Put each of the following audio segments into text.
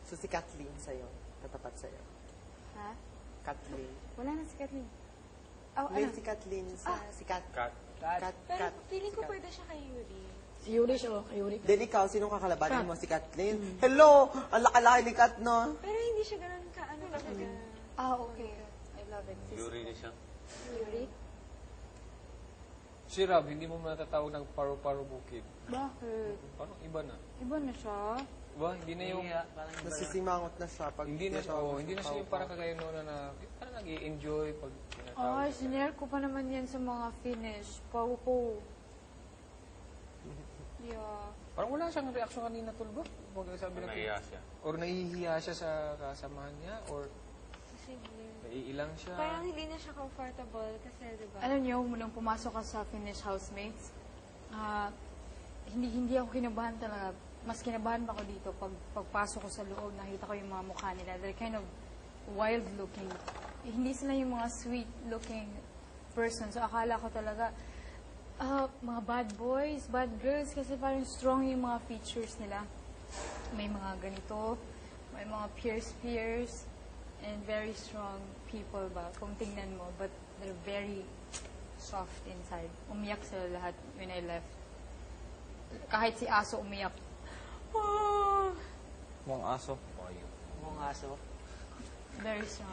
So, si Kathleen sa'yo. Tatapat sa'yo. Ha? Kathleen. Wala na si Kathleen. Oh, Hindi, ano? si Kathleen. Si Kat. Kat. Pero feeling ko pwede siya kay Yuri. Si Yuri siya, kay Yuri. Then ikaw, sinong kakalabanin mo? Si Kathleen. Hello! Ang laki-laki ni Kat, no? Pero hindi siya ganun ka, ano talaga. Okay. I love it. Yuri na siya. Yuri? Si Rob, hindi mo matatawag ng paro-paro bukid. Bakit? Parang iba na. Iba na siya. Ba, hindi na yung... Nasisimangot na siya. Pag Hindi na siya, hindi na siya yung parang kagaya noon na parang nag-i-enjoy pag tinatawag Ay, siya. sinare ko pa naman yan sa mga finish. Pau-po. Yeah. Parang wala siyang reaksyon kanina, Tol, ba? Pag sabi na Nahiya siya. Or nahihiya siya sa kasamahan niya, or Sige. naiilang siya. Parang hindi na siya comfortable kasi, diba? Alam niyo, nung pumasok ka sa Finnish housemates, hindi ako kinabahan talaga. Mas kinabahan pa ako dito pagpasok ko sa loob, nakita ko yung mga mukha nila. They're kind of wild looking. Hindi sila yung mga sweet looking person. So akala ko talaga, mga bad boys, bad girls, kasi parang strong yung mga features nila. May mga ganito, may mga pierce, and very strong people ba, kung tingnan mo. But they're very soft inside. Umiyak sila lahat when I left. Kahit si Aso umiyak. Oh, Mukhang aso. Mukhang aso. very strong.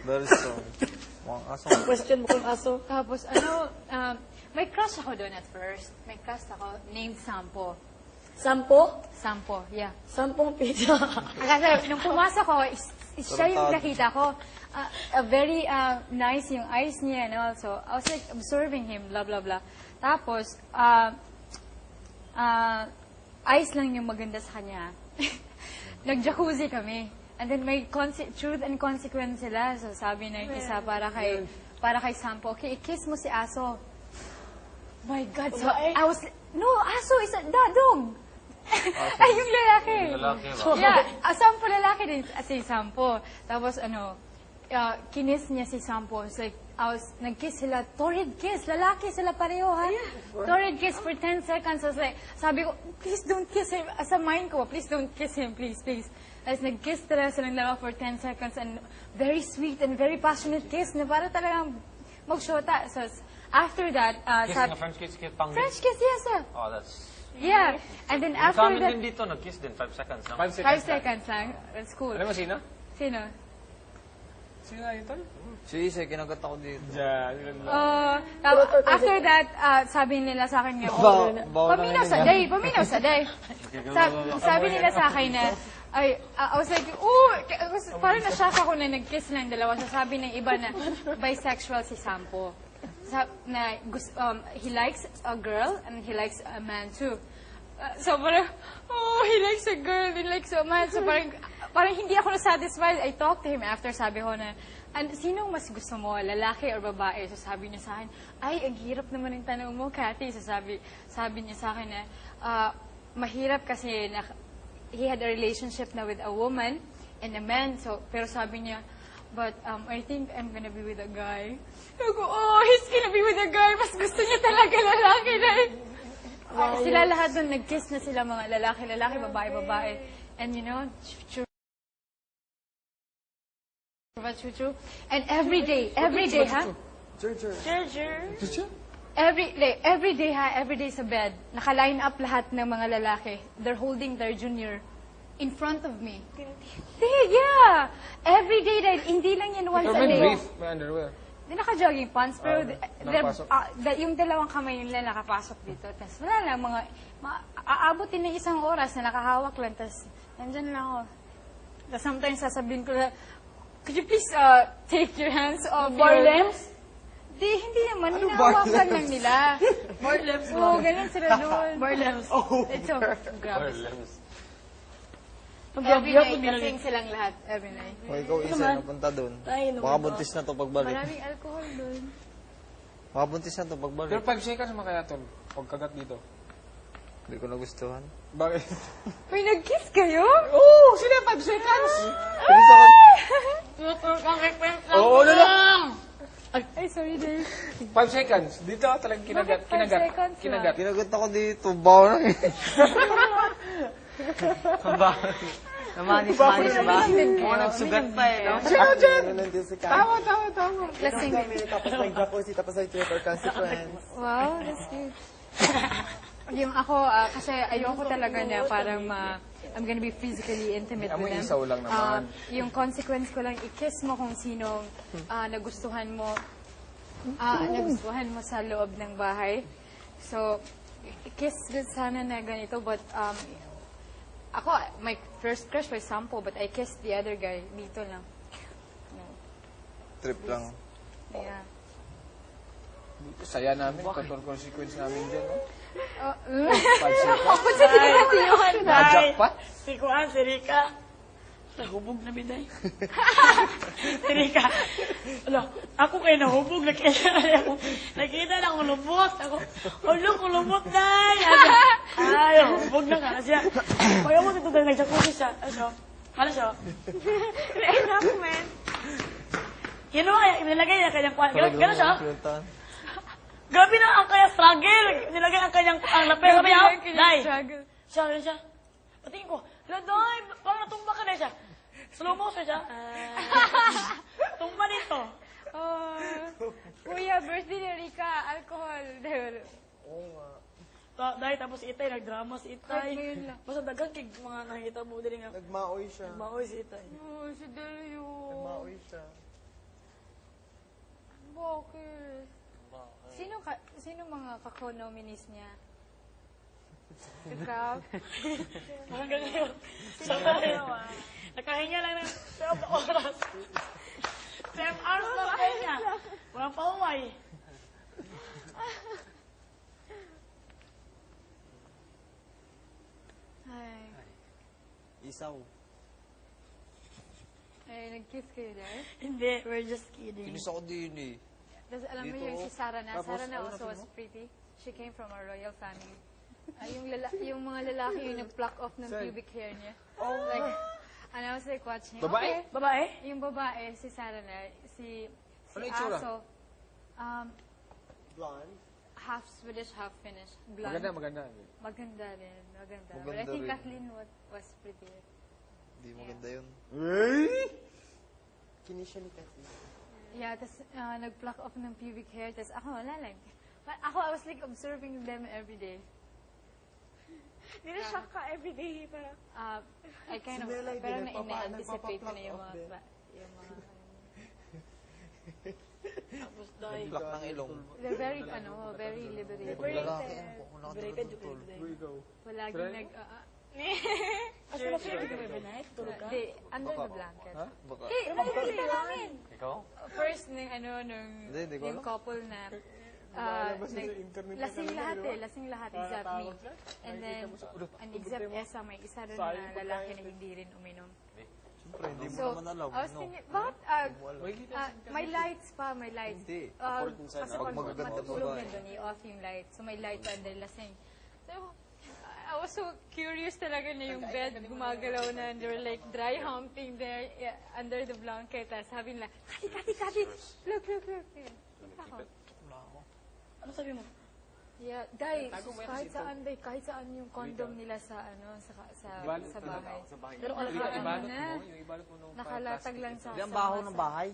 Very strong. Mukhang aso. Question mo kung aso. Tapos may crush ako doon at first. May crush ako named Sampo. Sampo? Sampo, yeah. Sampung pizza. Kasi nung pumasok ko, siya yung nakita ko. Very nice yung eyes niya and also, I was like observing him, blah, blah, blah. Tapos, eyes lang yung maganda sa kanya. Nag-jacuzzi kami. And then may truth and consequence sila. So sabi ng isa para kay Sampo, okay, i-kiss mo si Aso. My God, so I was, no, Aso is a dog. Ay, yung lalaki. Lalaki ba? Yeah, Sampo lalaki din si Sampo. Tapos kinis niya si Sampo. It's like, nag-kiss sila, torrid kiss, lalaki sila pareho, ha? Torrid kiss for 10 seconds. I was like, sabi ko, please don't kiss him. Sa mind ko, please don't kiss him, please, please. Tapos nag-kiss talaga silang dalawa for 10 seconds and very sweet and very passionate kiss na para talagang mag-shota. So, after that, Kiss na French kiss, pang French kiss, yes, sir. Oh, that's... Yeah. And then Sa after amin that, din dito, nag-kiss din. 5 seconds. No? 5 5 seconds. seconds lang. That's cool. Alam mo sino? Sino? Sino nga yun, Tol? Si Ise, kinagat ako dito. Diyan, yun lang. After that, sabi nila sa akin nga, paminaw sa day. Sabi nila sa akin na, I was like, parang na-shock ako na nag-kiss lang dalawa. So sabi ng iba na bisexual si Sampo. He likes a girl and he likes a man too. So parang, he likes a girl, he likes a man. So parang hindi ako na-satisfied. I talked to him after, sabi ko na, sinong mas gusto mo, lalaki or babae? So sabi niya sa akin, ay, ang hirap naman yung tanong mo, Cathy. So sabi niya sa akin na, mahirap kasi he had a relationship na with a woman and a man. So, pero sabi niya, but I think I'm gonna be with a guy. Sabi ko, he's gonna be with a guy. Mas gusto niya talaga lalaki na sila lahat doon, nag-kiss na sila mga lalaki, babae. And you know, true. And every day, ha? Every day sa bed, naka-line up lahat ng mga lalaki. They're holding their junior in front of me. Yeah! Every day, hindi lang yan once a May day. brief, may underwear. Hindi naka-jogging pants, pero nakapasok. yung dalawang kamay nila nakapasok dito. Tapos wala lang, aabutin ng isang oras na nakahawak lang. Tapos nandyan lang ako. Tapos sometimes sasabihin ko na, could you please take your hands off your... Limbs? Hindi naman, hinahawakan lang nila. More limbs. Oo, ganun sila doon. More limbs. It's so, grabe. Every Every night, lasing silang lahat. Every night. O ikaw, Ise, napunta doon. Ay, Baka buntis na to pagbalik. Maraming alcohol doon. Baka buntis na to pagbalik. Pero 5 seconds naman kaya, Tol, pagkagat dito. Hindi ko nagustuhan. Bakit? May nag-kiss kayo? Oo, sila 5 seconds! Oo, Ay, sorry, Dave. 5 seconds. Dito talagang kinagat. Bakit 5 seconds lang? Kinagat ako dito. Bawa na eh. Namanis ba? Mukha nagsugat pa eh. No? Nandun si Kat. Tama. Lasing. Kami, tapos nag-jacuzzi, tapos nag-Twitter consequence. Wow, that's cute. Yung ako, kasi ayoko talaga na parang I'm gonna be physically intimate Amoy with them. isaw lang naman. Yung consequence ko lang, i-kiss mo kung sino nagustuhan mo sa loob ng bahay. So, i-kiss ko sana na ganito, but ako, my first crush was Sampo, but I kissed the other guy dito lang. No. Trip lang. Yeah. Saya namin, total consequence namin dyan, no? Jackpot? Si Kuan, si Rika. Nahubog na biday. Si Rika. Ako kayo nahubog. Nakita na akong lubot. Ako, kulubot na. Ay, hubog na nga siya. Kaya mo dito dahil nagsakusi siya. Ano siya? Enough, man. Yun know, nilagay niya kanyang kuan. Gano'n siya? Pinuntahan. Grabe na ang kanya struggle. Nilagay ang kanyang lapel. Sabi niya, Day. Siya. Patingin ko, Day, parang natumba ka na siya. Slow motion siya. Tumba dito. Kuya, birthday ni Rika, alcohol. Day, tapos si Itay, nagdrama si Itay. Ngayon lang. Basta dagang kig mga nakita mo din nga. Nagmaoy siya. Maoy si Itay. Oh, si Delio. Nagmaoy siya. Bakit? Sino mga kako-nominees niya? Ikaw? Hanggang ngayon. Nakahinga lang ng 12 oras. 12 hours na nakahinga. Walang paumay. Ay. Isaw. Ay, nag-kiss kayo there? Hindi, we're just kidding. Kinis ako din eh. Tapos alam mo Dito, yung si Sarah na. tapos, Sarah na also was pretty. She came from a royal family. Yung mga lalaki yung nag-pluck off ng pubic hair niya. Like, and I was like watching. Babae? Okay. Babae? Yung babae, si Sarah na, si Ano itsura? Aso, Blonde. half Swedish, half Finnish. Blonde. Maganda. Maganda rin. Maganda. But I Maganda think rin. Kathleen was prettier. Hindi maganda yun. Kinis siya ni Kathy. Yeah, tapos nag-pluck off ng pubic hair. Tapos ako, wala lang. But ako, I was like observing them every day. Nina-shock ka everyday. Parang, I kind of, Si Melay pero din, na-anticipate ko na yung nagpapa-pluck mga, off Tapos Day. Plak ng ilong. they're very, very liberated. Pag lalaki, ano po, kung Liberated nakatulog. yung Day. Palaging nag, Asa na siya? Hindi ka may night? Tulog ka? under the blanket. Baka. Eh, nakikita namin. Ikaw? First, nung Hindi ko yung alam. couple na, lasing lahat except me. And then, an except Esa, may isa rin na lalaki na hindi rin uminom. Siyempre, hindi mo So, naman alam. I was no? thinking, bakit, may lights pa, may lights. Hindi. Kasi Pag pag magaganda matutulog babae. na doon, i-off yung light. So, may light pa and then lasing. So, I was so curious talaga na yung bed gumagalaw na and they were like dry humping there under the blanket. Tapos sabi nila, Kati, look. Ako. Ano sabi mo? Yeah, guys, kahit saan yung condom nila sa bahay. Pero alam Naka- ka, ano na, Yung ibalot mo nung nakalatag lang sa Hindi ang baho ng bahay.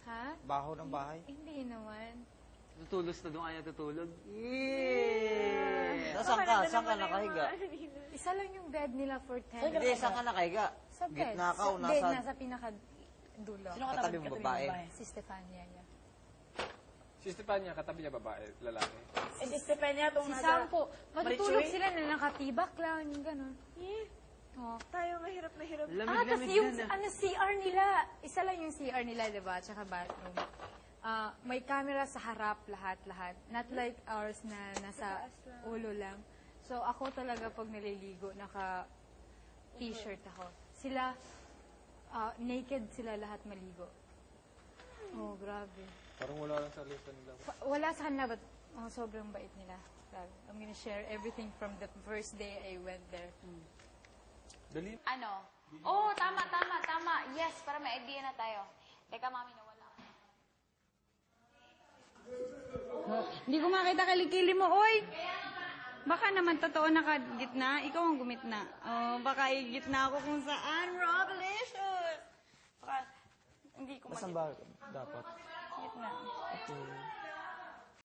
Ha? Baho ng bahay. Hindi naman. Tutulos na doon kaya tutulog. Saan ka? Saan ka nakahiga? Isa lang yung bed nila for 10. Hindi, saan ka nakahiga? Sa bed. Gitna ka o Hindi, nasa... nasa pinakadulo. Sino Katabi mo babae? Si Stefania niya. Si Stefania, katabi niya babae, lalaki. Eh, si Stefania itong Si nasa... Sampo, matutulog Marichoy? sila na nakatibak lang, yung gano'n. Oh. tayo mahirap na hirap. Tapos yung CR nila, isa lang yung CR nila, diba? Tsaka bathroom. May camera sa harap, lahat. Not like ours na nasa ulo lang. So, ako talaga pag naliligo, naka-t-shirt ako. Sila, naked sila lahat maligo. Oh, grabe. Parang wala lang sa lista nila. Wala sa kanila, but sobrang bait nila. Grabe. I'm gonna share everything from the first day I went there. Dali. Ano? Oo, tama. Yes, para may idea na tayo. Teka, mami, nawala. Hindi ko makita kilikili mo, oy! Baka naman totoo nakagitna, ikaw ang gumitna. Oh, baka igitna ako kung saan. Roblicious! Baka, hindi ko Nasaan ba dapat? Gitna. Okay.